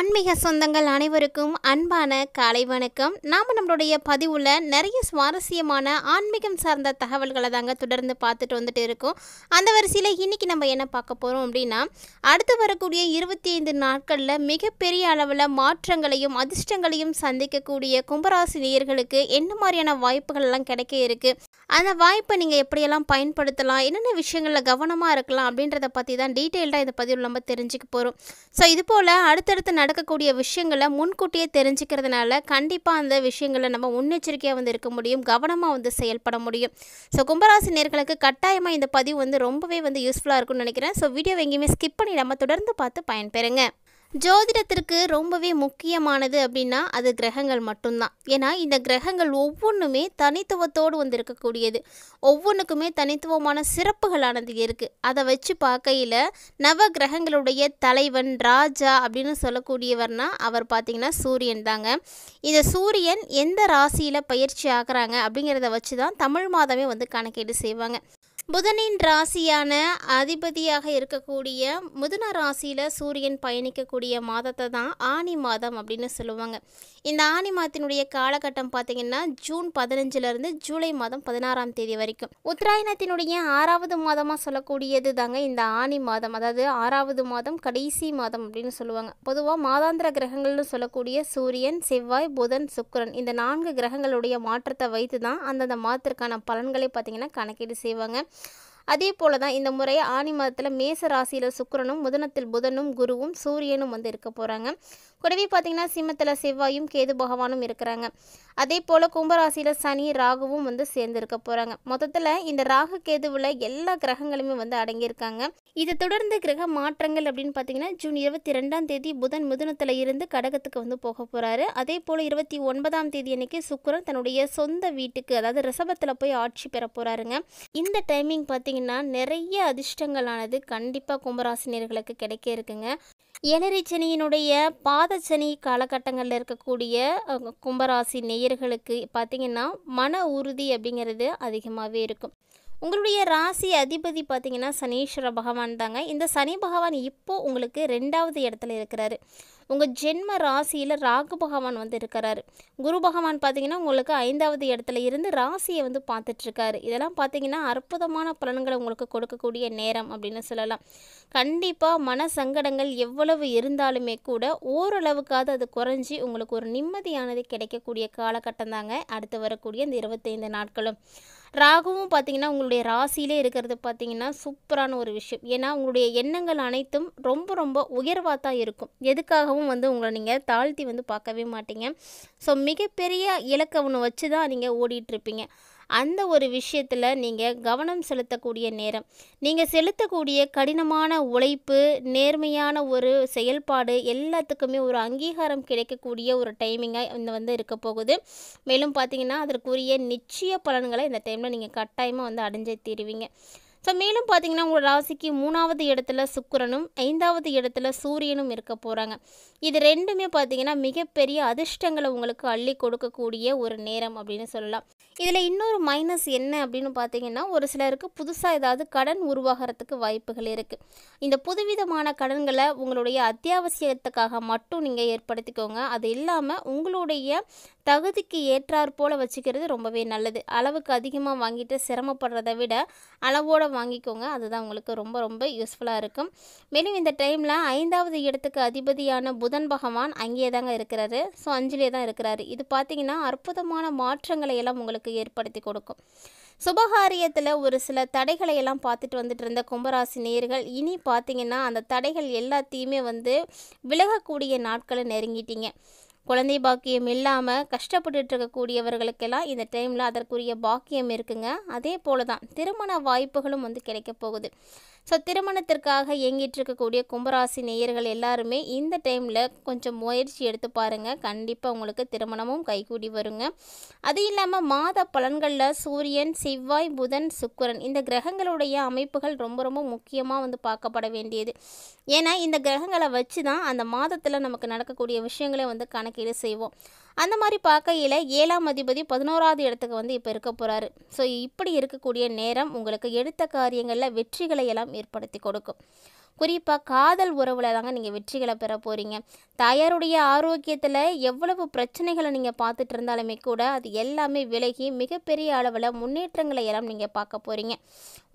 ஆன்மீக சொந்தங்கள் அனைவருக்கும் அன்பான காலை வணக்கம். நாம் நம்மளுடைய பதிவில் நிறைய சுவாரஸ்யமான ஆன்மீகம் சார்ந்த தகவல்களை தாங்க தொடர்ந்து பார்த்துட்டு வந்துட்டு இருக்கோம். அந்த வரிசையில் இன்றைக்கி நம்ம என்ன பார்க்க போகிறோம் அப்படின்னா, அடுத்து வரக்கூடிய 25 நாட்களில் மிகப்பெரிய அளவில் மாற்றங்களையும் அதிர்ஷ்டங்களையும் சந்திக்கக்கூடிய கும்பராசி நேயர்களுக்கு என்ன மாதிரியான வாய்ப்புகள் எல்லாம் கிடைக்க இருக்குது, அந்த வாய்ப்பை நீங்கள் எப்படியெல்லாம் பயன்படுத்தலாம், என்னென்ன விஷயங்களில் கவனமாக இருக்கலாம் அப்படின்றத பற்றி தான் டீட்டெயில்டாக இந்த பதிவில் நம்ம தெரிஞ்சுக்க போகிறோம். ஸோ இது போல் அடுத்தடுத்து நடக்கக்கூடிய விஷயங்களை முன்கூட்டியே தெரிஞ்சுக்கிறதுனால கண்டிப்பாக அந்த விஷயங்களை நம்ம முன்னெச்சரிக்கையாக இருக்க முடியும், கவனமாக செயல்பட முடியும். ஸோ கும்பராசி நேயர்களுக்கு கட்டாயமாக இந்த பதிவு ரொம்பவே யூஸ்ஃபுல்லாக இருக்கும்னு நினைக்கிறேன். ஸோ வீடியோ எங்கேயுமே ஸ்கிப் பண்ணி நம்ம தொடர்ந்து பார்த்து பயன்பெறுங்க. ஜோதிடத்திற்கு ரொம்பவே முக்கியமானது அப்படின்னா அது கிரகங்கள் மட்டும்தான். ஏன்னா இந்த கிரகங்கள் ஒவ்வொன்றுமே தனித்துவத்தோடு இருக்கக்கூடியது, ஒவ்வொன்றுக்குமே தனித்துவமான சிறப்புகளானது இருக்குது. அதை வச்சு பார்க்கையில் நவ கிரகங்களுடைய தலைவன் ராஜா அப்படின்னு சொல்லக்கூடியவர்னா அவர் பார்த்திங்கன்னா சூரியன் தாங்க. இந்த சூரியன் எந்த ராசியில் பயிற்சி ஆகிறாங்க அப்படிங்கிறத வச்சு தான் தமிழ் மாதமே கணக்கீடு செய்வாங்க. புதனின் ராசியான அதிபதியாக இருக்கக்கூடிய மிதுன ராசியில் சூரியன் பயணிக்கக்கூடிய மாதத்தை தான் ஆனி மாதம் அப்படின்னு சொல்லுவாங்க. இந்த ஆனி மாதத்தினுடைய காலகட்டம் பார்த்திங்கன்னா ஜூன் 15 ஜூலை மாதம் 16 வரைக்கும். உத்தராயணத்தினுடைய 6வது மாதமாக சொல்லக்கூடியது தாங்க இந்த ஆனி மாதம், அதாவது 6வது மாதம் கடைசி மாதம் அப்படின்னு சொல்லுவாங்க. பொதுவாக மாதாந்திர கிரகங்கள்னு சொல்லக்கூடிய சூரியன், செவ்வாய், புதன், சுக்கிரன் இந்த 4 கிரகங்களுடைய மாற்றத்தை வைத்து தான் அந்தந்த மாதத்திற்கான பலன்களை பார்த்திங்கன்னா கணக்கீடு செய்வாங்க. அதே போல தான் இந்த முறை ஆனி மாதத்தில் மேச ராசியில் சுக்கிரனும், மிதுனத்தில் புதனும், குருவும், சூரியனும் இருக்க போகிறாங்க. கூடவே பார்த்திங்கன்னா சிம்மத்தில் செவ்வாயும் கேது பகவானும் இருக்கிறாங்க. அதே போல் கும்பராசியில் சனி ராகுவும் சேர்ந்து இருக்க போகிறாங்க. மொத்தத்தில் இந்த ராகு கேதுவில் எல்லா கிரகங்களுமே அடங்கியிருக்காங்க. இதை தொடர்ந்து கிரக மாற்றங்கள் அப்படின்னு பார்த்திங்கன்னா ஜூன் 22 புதன் மிதுனத்தில் இருந்து கடகத்துக்கு போக போகிறாரு. அதே போல் 29 அன்னைக்கு சுக்கிரன் தன்னுடைய சொந்த வீட்டுக்கு, அதாவது ரிஷபத்தில் போய் ஆட்சி பெற போகிறாருங்க. இந்த டைமிங் பார்த்திங்கன்னா நிறைய அதிர்ஷ்டங்களானது கண்டிப்பாக கும்பராசினியர்களுக்கு கிடைக்க இருக்குங்க. ஏழரை சனியினுடைய பாதச்சனி காலகட்டங்களில் இருக்கக்கூடிய கும்பராசி நேயர்களுக்கு பார்த்திங்கன்னா மன உறுதி அப்படிங்கிறது அதிகமாகவே இருக்கும். உங்களுடைய ராசி அதிபதி பார்த்திங்கன்னா சனீஸ்வர பகவான் தாங்க. இந்த சனி பகவான் இப்போது உங்களுக்கு 2வது இடத்துல இருக்கிறாரு. உங்கள் ஜென்ம ராசியில் ராகு பகவான் இருக்கிறாரு. குரு பகவான் பார்த்திங்கன்னா உங்களுக்கு 5வது இடத்துல இருந்து ராசியை பார்த்துட்ருக்காரு. இதெல்லாம் பார்த்திங்கன்னா அற்புதமான பலன்களை உங்களுக்கு கொடுக்கக்கூடிய நேரம் அப்படின்னு சொல்லலாம். கண்டிப்பாக மன சங்கடங்கள் எவ்வளவு இருந்தாலுமே கூட ஓரளவுக்காவது அது குறைஞ்சி உங்களுக்கு ஒரு நிம்மதியானது கிடைக்கக்கூடிய காலகட்டம் தாங்க அடுத்து வரக்கூடிய இந்த 25 நாட்களும். ராகுவும் பார்த்திங்கன்னா உங்களுடைய ராசியிலே இருக்கிறது பார்த்திங்கன்னா சூப்பரான ஒரு விஷயம். ஏன்னா உங்களுடைய எண்ணங்கள் அனைத்தும் ரொம்ப ரொம்ப உயர்வாக தான் இருக்கும். எதுக்காகவும் உங்களை நீங்கள் தாழ்த்தி பார்க்கவே மாட்டீங்க. ஸோ மிகப்பெரிய இலக்கை ஒன்று வச்சு தான் நீங்கள் ஓடிட்டுருப்பீங்க. அந்த ஒரு விஷயத்தில் நீங்கள் கவனம் செலுத்தக்கூடிய நேரம், நீங்கள் செலுத்தக்கூடிய கடினமான உழைப்பு, நேர்மையான ஒரு செயல்பாடு எல்லாத்துக்குமே ஒரு அங்கீகாரம் கிடைக்கக்கூடிய ஒரு டைமிங்காக இந்த இருக்க போகுது. மேலும் பார்த்திங்கன்னா அதற்குரிய நிச்சய பலன்களை இந்த டைமில் நீங்கள் கட்டாயமாக அடைஞ்சே தீருவீங்க. ஸோ மேலும் பார்த்திங்கன்னா உங்கள் ராசிக்கு 3வது இடத்துல சுக்கிரனும் 5வது இடத்துல சூரியனும் இருக்க போகிறாங்க. இது ரெண்டுமே பார்த்திங்கன்னா மிகப்பெரிய அதிர்ஷ்டங்களை உங்களுக்கு அள்ளி கொடுக்கக்கூடிய ஒரு நேரம் அப்படின்னு சொல்லலாம். இதில் இன்னொரு மைனஸ் என்ன அப்படின்னு பார்த்திங்கன்னா, ஒரு சிலருக்கு புதுசாக ஏதாவது கடன் உருவாகிறதுக்கு வாய்ப்புகள் இருக்குது. இந்த புதுவிதமான கடன்களை உங்களுடைய அத்தியாவசியத்துக்காக மட்டும் நீங்கள் ஏற்படுத்திக்கோங்க. அது இல்லாமல் உங்களுடைய தகுதிக்கு ஏற்றாற் போல் வச்சுக்கிறது ரொம்பவே நல்லது. அளவுக்கு அதிகமாக வாங்கிட்டு சிரமப்படுறதை விட அளவோடு வாங்கிக்கோங்க. அதுதான் உங்களுக்கு ரொம்ப ரொம்ப யூஸ்ஃபுல்லாக இருக்கும். மேலும் இந்த டைமில் 5வது இடத்துக்கு அதிபதியான புதன் பகவான் அங்கேயே தாங்க இருக்கிறாரு. ஸோ 5லே தான் இருக்கிறாரு. இது பார்த்திங்கன்னா அற்புதமான மாற்றங்களை எல்லாம் உங்களுக்கு ஏற்படுத்தி கொடுக்கும். சுபகாரியத்தில் ஒரு சில தடைகளை எல்லாம் பார்த்துட்டு இருந்த கும்பராசி நேயர்கள் இனி பார்த்திங்கன்னா அந்த தடைகள் எல்லாத்தையுமே விலகக்கூடிய நாட்களை நெருங்கிட்டீங்க. குழந்தை பாக்கியம் இல்லாமல் கஷ்டப்பட்டுட்டு இருக்கக்கூடியவர்களுக்கெல்லாம் இந்த டைமில் அதற்குரிய பாக்கியம் இருக்குங்க. அதே போல தான் திருமண வாய்ப்புகளும் கிடைக்க போகுது. ஸோ திருமணத்திற்காக இயங்கிட்டு இருக்கக்கூடிய கும்பராசி நேயர்கள் எல்லாருமே இந்த டைமில் கொஞ்சம் முயற்சி எடுத்து பாருங்கள். கண்டிப்பாக உங்களுக்கு திருமணமும் கைகூடி வருங்க. அது இல்லாமல் மாத பலன்களில் சூரியன், செவ்வாய், புதன், சுக்கிரன் இந்த கிரகங்களுடைய அமைப்புகள் ரொம்ப ரொம்ப முக்கியமாக பார்க்கப்பட வேண்டியது. ஏன்னா இந்த கிரகங்களை வச்சு தான் அந்த மாதத்தில் நமக்கு நடக்கக்கூடிய விஷயங்களை கணக்கீடு செய்வோம். அந்த மாதிரி பார்க்கையில் 7ஆம் அதிபதி 11வது இடத்துக்கு இப்போ இருக்க போகிறாரு. ஸோ இப்படி இருக்கக்கூடிய நேரம் உங்களுக்கு எடுத்த காரியங்களில் வெற்றிகளை எல்லாம் ஏற்படுத்தி கொடுக்கும். குறிப்பாக காதல் உறவில் தாங்க நீங்கள் வெற்றிகளை பெற போகிறீங்க. தாயாருடைய ஆரோக்கியத்தில் எவ்வளவு பிரச்சனைகளை நீங்கள் பார்த்துட்டு இருந்தாலுமே கூட அது எல்லாமே விலகி மிகப்பெரிய அளவில் முன்னேற்றங்களை எல்லாம் நீங்கள் பார்க்க போகிறீங்க.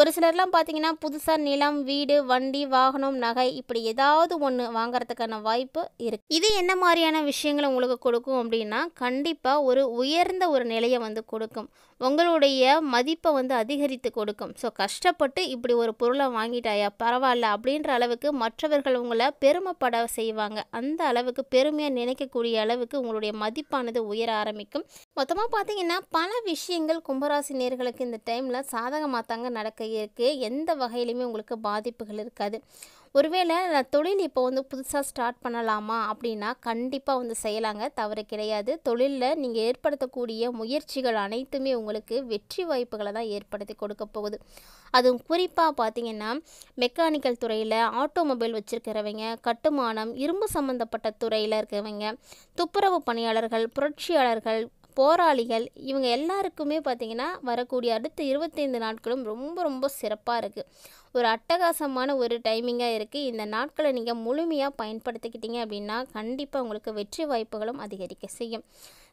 ஒரு சிலர்லாம் பார்த்தீங்கன்னா புதுசாக நிலம், வீடு, வண்டி, வாகனம், நகை இப்படி ஏதாவது ஒன்று வாங்குறதுக்கான வாய்ப்பு இருக்குது. இது என்ன மாதிரியான விஷயங்களை உங்களுக்கு கொடுக்கும் அப்படின்னா, கண்டிப்பாக ஒரு உயர்ந்த ஒரு நிலையை வந்து கொடுக்கும். உங்களுடைய மதிப்பை வந்து அதிகரித்து கொடுக்கும். ஸோ கஷ்டப்பட்டு இப்படி ஒரு பொருளை வாங்கிட்டாயா பரவாயில்ல அப்படின்ற அளவுக்கு மற்றவர்கள் உங்களை பெருமைப்பட செய்வாங்க. அந்த அளவுக்கு பெருமையாக நினைக்கக்கூடிய அளவுக்கு உங்களுடைய மதிப்பானது உயர ஆரம்பிக்கும். மொத்தமாக பார்த்தீங்கன்னா பல விஷயங்கள் கும்பராசி நேயர்களுக்கு இந்த டைமில் சாதகமாக தாங்க நடக்க இருக்குது. எந்த வகையிலுமே உங்களுக்கு பாதிப்புகள் இருக்காது. ஒருவேளை நான் தொழில் இப்போ வந்து புதுசாக ஸ்டார்ட் பண்ணலாமா அப்படின்னா கண்டிப்பாக வந்து செய்யலாங்க, தவறு கிடையாது. தொழிலில் நீங்கள் ஏற்படுத்தக்கூடிய முயற்சிகள் அனைத்துமே உங்களுக்கு வெற்றி வாய்ப்புகளை தான் ஏற்படுத்தி கொடுக்க போகுது. அதுவும் குறிப்பாக பார்த்தீங்கன்னா மெக்கானிக்கல் துறையில், ஆட்டோமொபைல் வச்சுருக்கிறவங்க, கட்டுமானம், இரும்பு சம்மந்தப்பட்ட துறையில் இருக்கிறவங்க, துப்புரவு பணியாளர்கள், புரட்சியாளர்கள், போராளிகள் இவங்க எல்லாருக்குமே பார்த்திங்கன்னா வரக்கூடிய அடுத்த 25 நாட்களும் ரொம்ப ரொம்ப சிறப்பாக இருக்குது. ஒரு அட்டகாசமான ஒரு டைமிங்காக இருக்குது. இந்த நாட்களை நீங்கள் முழுமையாக பயன்படுத்திக்கிட்டீங்க அப்படின்னா கண்டிப்பாக உங்களுக்கு வெற்றி வாய்ப்புகளும் அதிகரிக்க செய்யும்.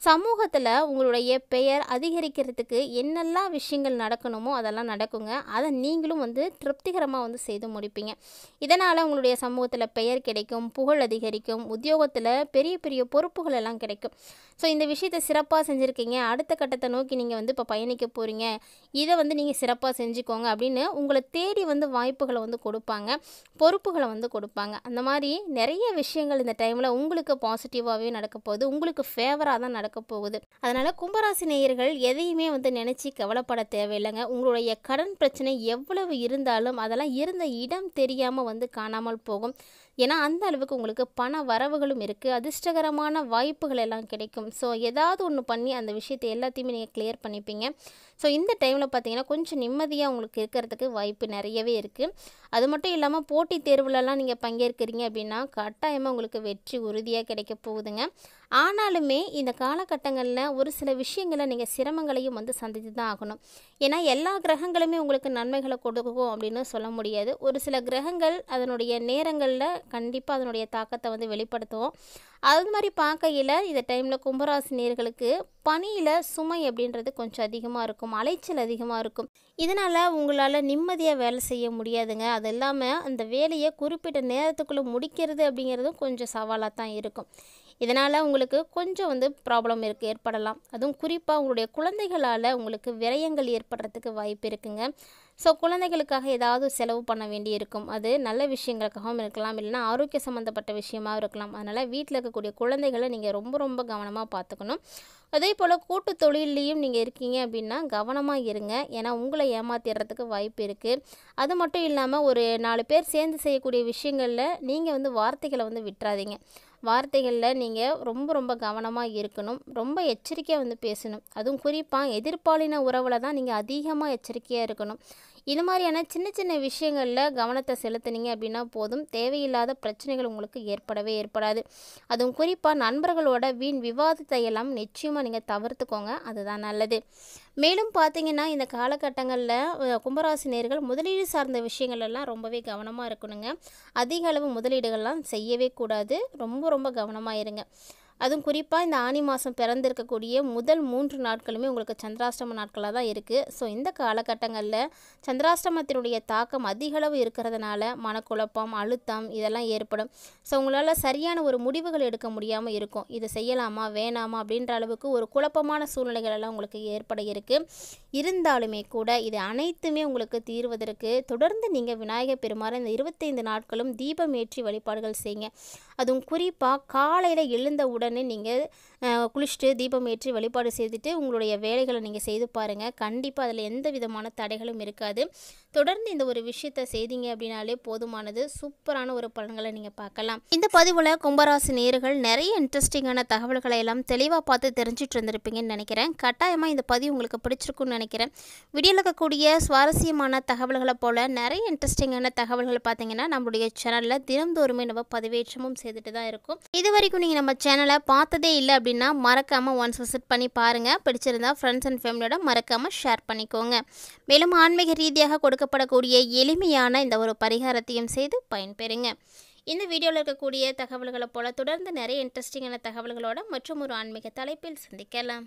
சமூகத்தில் உங்களுடைய பெயர் அதிகரிக்கிறதுக்கு என்னெல்லாம் விஷயங்கள் நடக்கணுமோ அதெல்லாம் நடக்குங்க. அதை நீங்களும் வந்து திருப்திகரமாக வந்து செய்து முடிப்பீங்க. இதனால் உங்களுடைய சமூகத்தில் பெயர் கிடைக்கும், புகழ் அதிகரிக்கும், உத்தியோகத்தில் பெரிய பெரிய பொறுப்புகள் எல்லாம் கிடைக்கும். ஸோ இந்த விஷயத்தை சிறப்பாக செஞ்சுருக்கீங்க, அடுத்த கட்டத்தை நோக்கி நீங்கள் வந்து இப்போ பயணிக்க போகிறீங்க, இதை வந்து நீங்கள் சிறப்பாக செஞ்சுக்கோங்க அப்படின்னு உங்களை தேடி வந்து வாய்ப்புகளை வந்து கொடுப்பாங்க, பொறுப்புகளை வந்து கொடுப்பாங்க. அந்த மாதிரி நிறைய விஷயங்கள் இந்த டைமில் உங்களுக்கு பாசிட்டிவாகவே நடக்க போகுது, உங்களுக்கு ஃபேவராக தான் நடக்க போகுது. அதனால் கும்பராசி நேயர்கள் எதையுமே வந்து நினச்சி கவலைப்பட தேவையில்லைங்க. உங்களுடைய கடன் பிரச்சனை எவ்வளவு இருந்தாலும் அதெல்லாம் இருந்த இடம் தெரியாமல் வந்து காணாமல் போகும். ஏன்னா அந்த அளவுக்கு உங்களுக்கு பண வரவுகளும் இருக்குது, அதிர்ஷ்டகரமான வாய்ப்புகள் எல்லாம் கிடைக்கும். ஸோ ஏதாவது ஒன்று பண்ணி அந்த விஷயத்தை எல்லாத்தையுமே நீங்கள் கிளியர் பண்ணிப்பீங்க. ஸோ இந்த டைமில் பார்த்தீங்கன்னா கொஞ்சம் நிம்மதியாக உங்களுக்கு இருக்கிறதுக்கு வாய்ப்பு நிறையவே இருக்குது. அது மட்டும் இல்லாமல் போட்டித் தேர்வுலலாம் நீங்கள் பங்கேற்கிறீங்க அப்படின்னா கட்டாயமாக உங்களுக்கு வெற்றி உறுதியாக கிடைக்க போகுதுங்க. ஆனாலுமே இந்த காலகட்டங்களில் ஒரு சில விஷயங்களை நீங்கள் சிரமங்களையும் வந்து சந்தித்து தான் ஆகணும். ஏன்னா எல்லா கிரகங்களுமே உங்களுக்கு நன்மைகளை கொடுக்கும் அப்படின்னு சொல்ல முடியாது. ஒரு சில கிரகங்கள் அதனுடைய நேரங்களில் கண்டிப்பாக அதனுடைய தாக்கத்தை வந்து வெளிப்படுத்துவோம். அது மாதிரி பார்க்கையில் இந்த டைமில் கும்பராசி நேயர்களுக்கு பணியில் சுமை அப்படின்றது கொஞ்சம் அதிகமாக இருக்கும், அலைச்சல் அதிகமாக இருக்கும். இதனால் உங்களால் நிம்மதியாக வேலை செய்ய முடியாதுங்க. அது இல்லாமல் அந்த வேலையை குறிப்பிட்ட நேரத்துக்குள்ளே முடிக்கிறது அப்படிங்கிறதும் கொஞ்சம் சவாலாக தான் இருக்கும். இதனால் உங்களுக்கு கொஞ்சம் வந்து ப்ராப்ளம் ஏற்படலாம். அதுவும் குறிப்பாக உங்களுடைய குழந்தைகளால் உங்களுக்கு விரயங்கள் ஏற்படுறதுக்கு வாய்ப்பு இருக்குங்க. ஸோ குழந்தைகளுக்காக ஏதாவது செலவு பண்ண வேண்டி இருக்கும். அது நல்ல விஷயங்களுக்காகவும் இருக்கலாம், இல்லைனா ஆரோக்கிய சம்மந்தப்பட்ட விஷயமாகவும் இருக்கலாம். அதனால் வீட்டில் இருக்கக்கூடிய குழந்தைகளை நீங்கள் ரொம்ப ரொம்ப கவனமாக பார்த்துக்கணும். அதே போல் கூட்டு தொழிலையும் நீங்கள் இருக்கீங்க அப்படின்னா கவனமாக இருங்க. ஏன்னா உங்களை ஏமாத்திடுறதுக்கு வாய்ப்பு இருக்குது. அது மட்டும் இல்லாமல் ஒரு 4 பேர் சேர்ந்து செய்யக்கூடிய விஷயங்களில் நீங்கள் வந்து வார்த்தைகளை வந்து விட்டுறாதீங்க. வார்த்தைகளில் நீங்கள் ரொம்ப ரொம்ப கவனமாக இருக்கணும், ரொம்ப எச்சரிக்கையாக வந்து பேசணும். அதுவும் குறிப்பாக எதிர்ப்பாலின உறவில் தான் நீங்கள் அதிகமாக எச்சரிக்கையாக இருக்கணும். இது மாதிரியான சின்ன சின்ன விஷயங்களில் கவனத்தை செலுத்துனீங்க அப்படின்னா போதும், தேவையில்லாத பிரச்சனைகள் உங்களுக்கு ஏற்படவே ஏற்படாது. அதுவும் குறிப்பாக நண்பர்களோட வீண் விவாதத்தை எல்லாம் நிச்சயமாக நீங்கள் தவிர்த்துக்கோங்க, அதுதான் நல்லது. மேலும் பார்த்தீங்கன்னா இந்த காலகட்டங்களில் கும்பராசி நேயர்கள் முதலீடு சார்ந்த விஷயங்கள் எல்லாம் ரொம்பவே கவனமாக இருக்கணுங்க. அதிக அளவு முதலீடுகள்லாம் செய்யவே கூடாது, ரொம்ப ரொம்ப கவனமாக இருங்க. அதுவும் குறிப்பாக இந்த ஆனி மாதம் பிறந்திருக்கக்கூடிய முதல் 3 நாட்களுமே உங்களுக்கு சந்திராஷ்டம நாட்களாக தான் இருக்குது. ஸோ இந்த காலகட்டங்களில் சந்திராஷ்டமத்தினுடைய தாக்கம் அதிகளவு இருக்கிறதுனால மனக்குழப்பம், அழுத்தம் இதெல்லாம் ஏற்படும். ஸோ உங்களால் சரியான ஒரு முடிவுகள் எடுக்க முடியாமல் இருக்கும். இதை செய்யலாமா வேணாமா அப்படின்ற அளவுக்கு ஒரு குழப்பமான சூழ்நிலைகள் எல்லாம் உங்களுக்கு ஏற்பட இருக்குது. இருந்தாலுமே கூட இது அனைத்துமே உங்களுக்கு தீர்வதற்கு தொடர்ந்து நீங்கள் விநாயகர் பெருமாறு இந்த 25 நாட்களும் தீபம் ஏற்றி வழிபாடுகள் செய்யுங்க. அதுவும் குறிப்பாக காலையில் எழுந்த உடனே நீங்கள் குளிச்சுட்டு தீபம் ஏற்றி வழிபாடு செய்துட்டு உங்களுடைய வேலைகளை நீங்கள் செய்து பாருங்கள். கண்டிப்பாக அதில் எந்த விதமான தடைகளும் இருக்காது. தொடர்ந்து இந்த ஒரு விஷயத்தை செய்தீங்க அப்படின்னாலே போதுமானது. சூப்பரான ஒரு பலன்களை நீங்கள் பார்க்கலாம். இந்த பதிவில் கும்பராசி நேயர்கள் நிறைய இன்ட்ரெஸ்டிங்கான தகவல்களை எல்லாம் தெளிவாக பார்த்து தெரிஞ்சுட்டு இருந்திருப்பீங்கன்னு நினைக்கிறேன். கட்டாயமாக இந்த பதிவு உங்களுக்கு பிடிச்சிருக்குன்னு நினைக்கிறேன். வீடியோவில் இருக்கக்கூடிய சுவாரஸ்யமான தகவல்களை போல் நிறைய இன்ட்ரெஸ்டிங்கான தகவல்கள் பார்த்தீங்கன்னா நம்மளுடைய சேனலில் தினந்தோறுமே நம்ம பதிவேற்றமும் செய்துட்டு தான் இருக்கும். இது வரைக்கும் நீங்கள் நம்ம சேனலை பார்த்ததே இல்லை அப்படின்னா மறக்காமல் ஒன்ஸ் விசிட் பண்ணி பாருங்கள். பிடிச்சிருந்தா ஃப்ரெண்ட்ஸ் அண்ட் ஃபேமிலியோட மறக்காமல் ஷேர் பண்ணிக்கோங்க. மேலும் ஆன்மீக ரீதியாக கொடுக்கப்படக்கூடிய எளிமையான இந்த ஒரு பரிகாரத்தையும் செய்து பயன்பெறுங்க. இந்த வீடியோவில் இருக்கக்கூடிய தகவல்களை போல தொடர்ந்து நிறைய இன்ட்ரெஸ்டிங்கான தகவல்களோட மற்றும் ஒரு ஆன்மீக தலைப்பில் சந்திக்கலாம்.